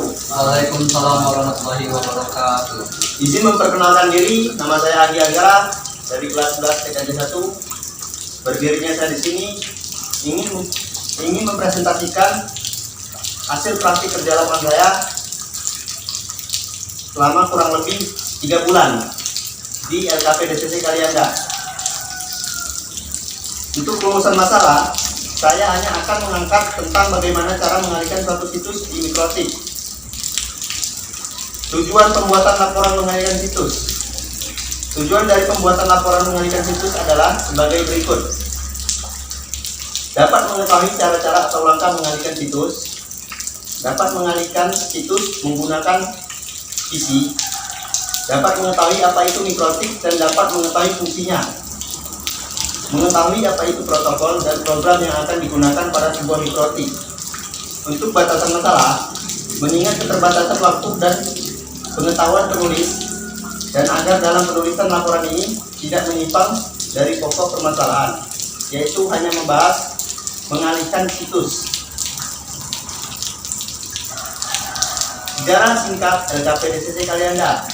wabarakatuh. Waalaikumsalam warahmatullahi wabarakatuh. Izin memperkenalkan diri, nama saya Agi Anggara dari kelas 11 TKJ 1. Berdirinya saya di sini ingin mempresentasikan hasil praktik kerja lapangan saya selama kurang lebih 3 bulan di LKP DCC Kalianda. Untuk rumusan masalah, saya hanya akan mengangkat tentang bagaimana cara mengalihkan suatu situs di Mikrotik. Tujuan pembuatan laporan mengalihkan situs. Tujuan dari pembuatan laporan mengalihkan situs adalah sebagai berikut. Dapat mengetahui cara-cara atau langkah mengalihkan situs. Dapat mengalihkan situs menggunakan PC. Dapat mengetahui apa itu Mikrotik dan dapat mengetahui fungsinya. Mengetahui apa itu protokol dan program yang akan digunakan pada sebuah Mikrotik. Untuk batasan masalah, mengingat keterbatasan waktu dan pengetahuan penulis, dan agar dalam penulisan laporan ini tidak menyimpang dari pokok permasalahan, yaitu hanya membahas mengalihkan situs. Sejarah singkat LKP DCC Kalianda.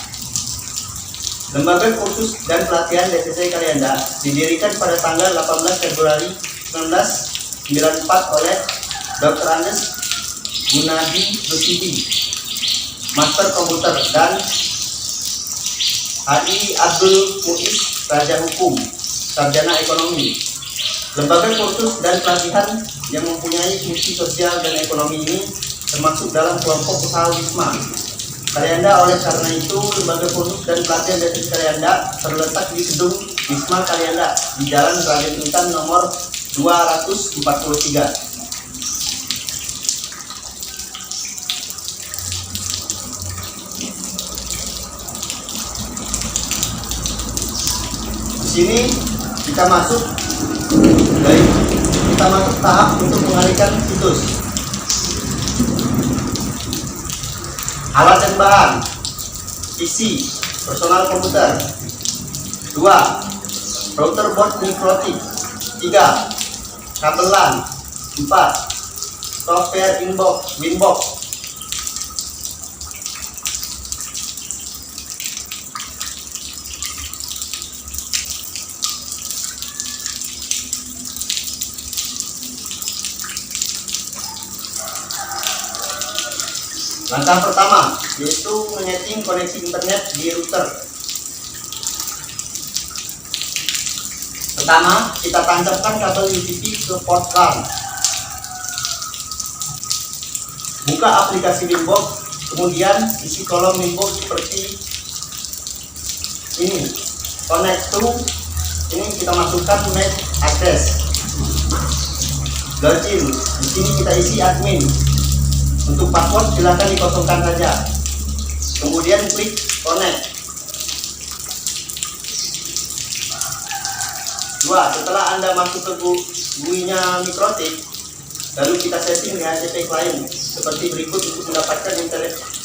Lembaga Kursus dan Pelatihan DCC Kalianda didirikan pada tanggal 18 Februari 1994 oleh Dr. Andes Gunadi Rusidi, Master Komputer, dan HI Abdul Muiz, Raja Hukum, Sarjana Ekonomi. Lembaga kursus dan pelatihan yang mempunyai fungsi sosial dan ekonomi ini termasuk dalam kelompok usaha Wisma Kalianda. Oleh karena itu, lembaga kursus dan pelatihan DCC Kalianda terletak di gedung Wisma Kalianda di Jalan Raden Intan nomor 243. Di sini kita masuk tahap untuk mengalihkan situs. Alat dan bahan: PC, personal komputer. 2. Router board Mikrotik. 3. Kabel LAN. 4. Software Winbox. Langkah pertama yaitu menyeting koneksi internet di router. Pertama, kita tancapkan kabel UTP ke port LAN. Buka aplikasi Winbox, kemudian isi kolom Winbox seperti ini. Connect to, ini kita masukkan MAC address. Login, di sini kita isi admin. Untuk password silakan dikosongkan saja. Kemudian klik connect. 2. Setelah Anda masuk ke GUI-nya Mikrotik, lalu kita setting DHCP client seperti berikut untuk mendapatkan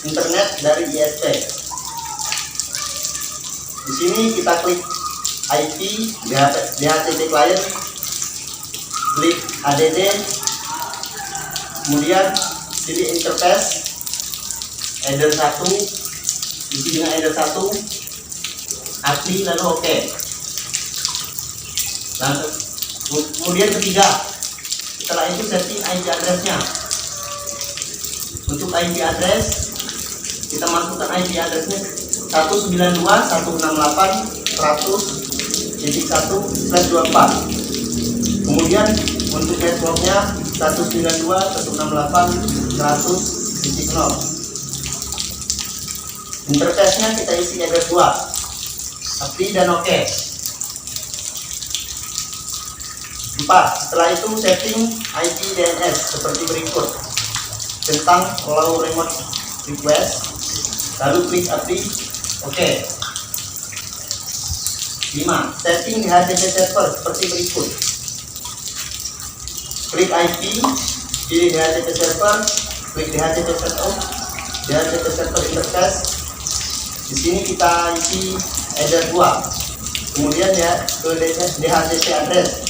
internet dari ISP. Di sini kita klik IP DHCP client, klik ADD, kemudian pilih interface header 1, isi dengan header 1, API, lalu OK. Kemudian ketiga, setelah itu setting IP address-nya. Untuk IP address, kita masukkan IP address-nya 192.168.100.1/24. Kemudian untuk networknya 192.168.100.0. Interface-nya kita isi header 2, API, dan OK. 4. Setelah itu setting IP DNS seperti berikut tentang allow remote request, lalu klik API, OK. 5. Setting DHCP server seperti berikut. Klik IP, pilih DHCP server, klik DHCP setup, DHCP server interface. Di sini kita isi header 2, kemudian ya ke DHCP address,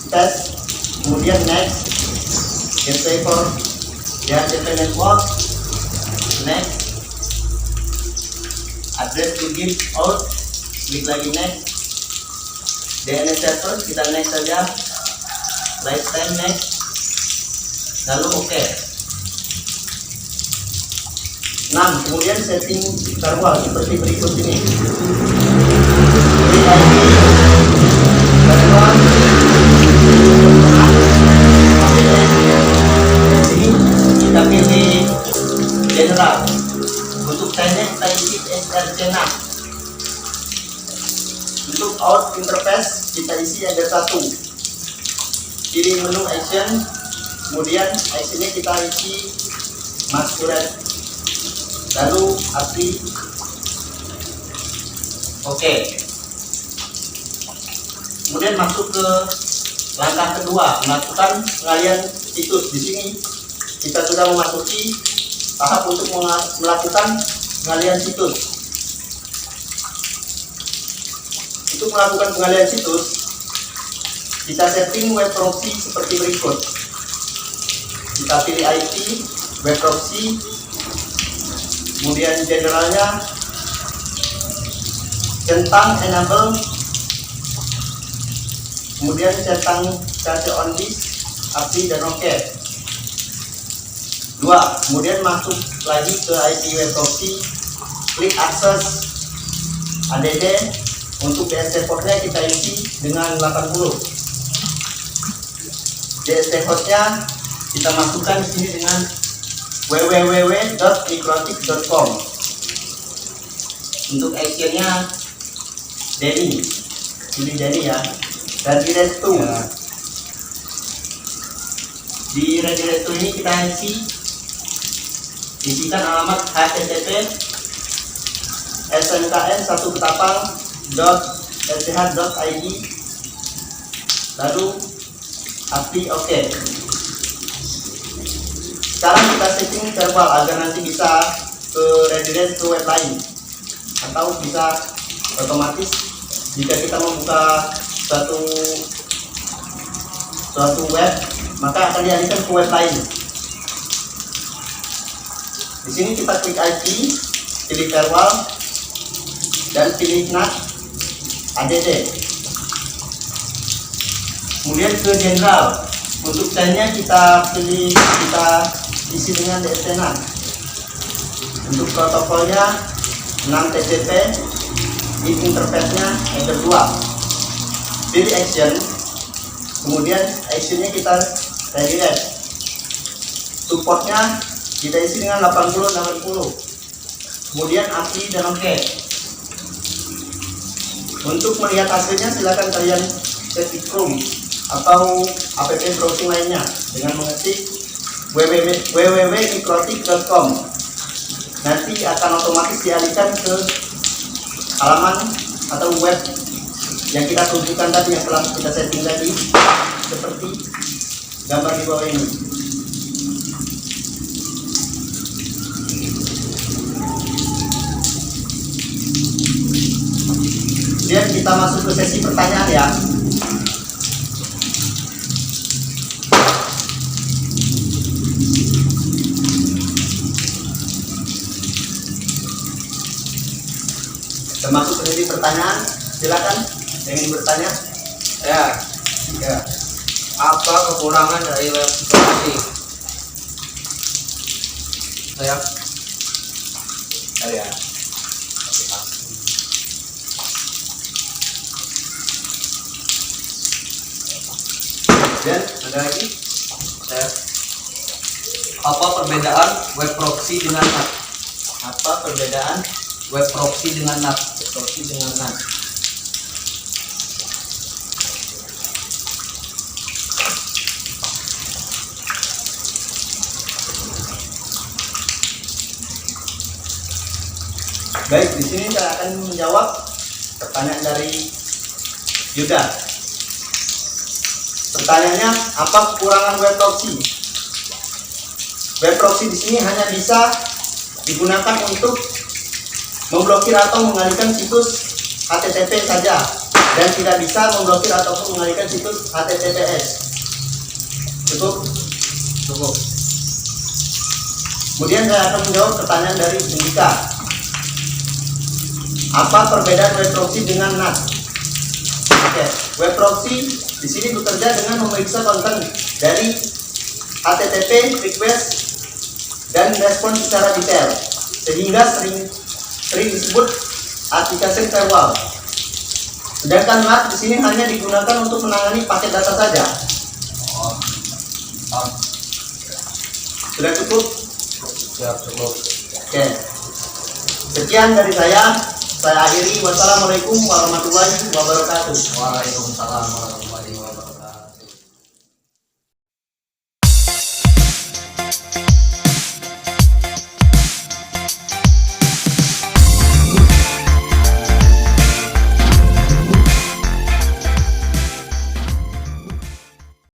test, kemudian next, get paper, DHCP network, begin out, klik lagi next. DNS server kita next saja, lifetime next, lalu oke. 6. Kemudian setting firewall seperti berikut ini. Pilih IP, firewall, sini kita pilih general. Untuk channel kita isi SRC6. Untuk out interface kita isi ada 1. Pilih menu action, kemudian actionnya kita isi masquerade, lalu API oke. Kemudian masuk ke langkah kedua, melakukan pengalihan situs. Di sini kita sudah memasuki tahap untuk melakukan pengalihan situs. Untuk melakukan pengalihan situs, kita setting web proxy seperti berikut. Kita pilih IP, web proxy, kemudian generalnya centang enable, kemudian centang cache on disk, API dan oke. 2. Kemudian masuk lagi ke IP web proxy, klik akses add. Untuk DST portnya kita isi dengan 80. DST hostnya kita masukkan di sini dengan www.mikrotik.com. Untuk actionnya Denny, pilih Denny ya. Dan di restu, di restu ini kita isikan alamat http smkn1ketapang.sh.id, lalu API oke. Sekarang kita setting verbal agar nanti bisa redirect ke web lain, atau bisa otomatis jika kita membuka suatu web maka akan dialihkan ke web lain. Di sini kita klik IP, pilih firewall dan pilih NAT add. Kemudian ke general. Untuk chainnya kita isi dengan DST6. Untuk protokolnya 6 TCP, interface-nya header 2. Pilih action, kemudian actionnya kita redirect. Supportnya kita isi dengan 80-80, kemudian API dan oke. Untuk melihat hasilnya silakan kalian cek di Chrome atau app browsing lainnya dengan mengetik www.mikrotik.com. Nanti akan otomatis dialihkan ke halaman atau web yang kita tunjukkan tadi, yang telah kita setting tadi, seperti gambar di bawah ini. Kemudian kita masuk ke sesi pertanyaan ya. Kita masuk ke sesi pertanyaan, silakan ingin bertanya. Ya. Apa kekurangan dari web proxy? Saya. Ya. Dan ada lagi? Apa perbedaan web proxy dengan NAT? Apa perbedaan Web proxy dengan NAT. proxy dengan NAT? Baik, di sini saya akan menjawab pertanyaan dari Yuda. Pertanyaannya, apa kekurangan web proxy? Web proxy di sini hanya bisa digunakan untuk memblokir atau mengalihkan situs HTTP saja, dan tidak bisa memblokir ataupun mengalihkan situs HTTPS. Cukup. Kemudian saya akan menjawab pertanyaan dari Indika. Apa perbedaan web proxy dengan NAT? Oke, web proxy di sini bekerja dengan memeriksa konten dari HTTP request dan respon secara detail, sehingga sering disebut application firewall. Sedangkan NAT di sini hanya digunakan untuk menangani paket data saja. Sudah cukup? Siap, cukup. Oke. Sekian dari saya. Saya akhiri. Wassalamualaikum warahmatullahi wabarakatuh. Waalaikumsalam warahmatullahi wabarakatuh.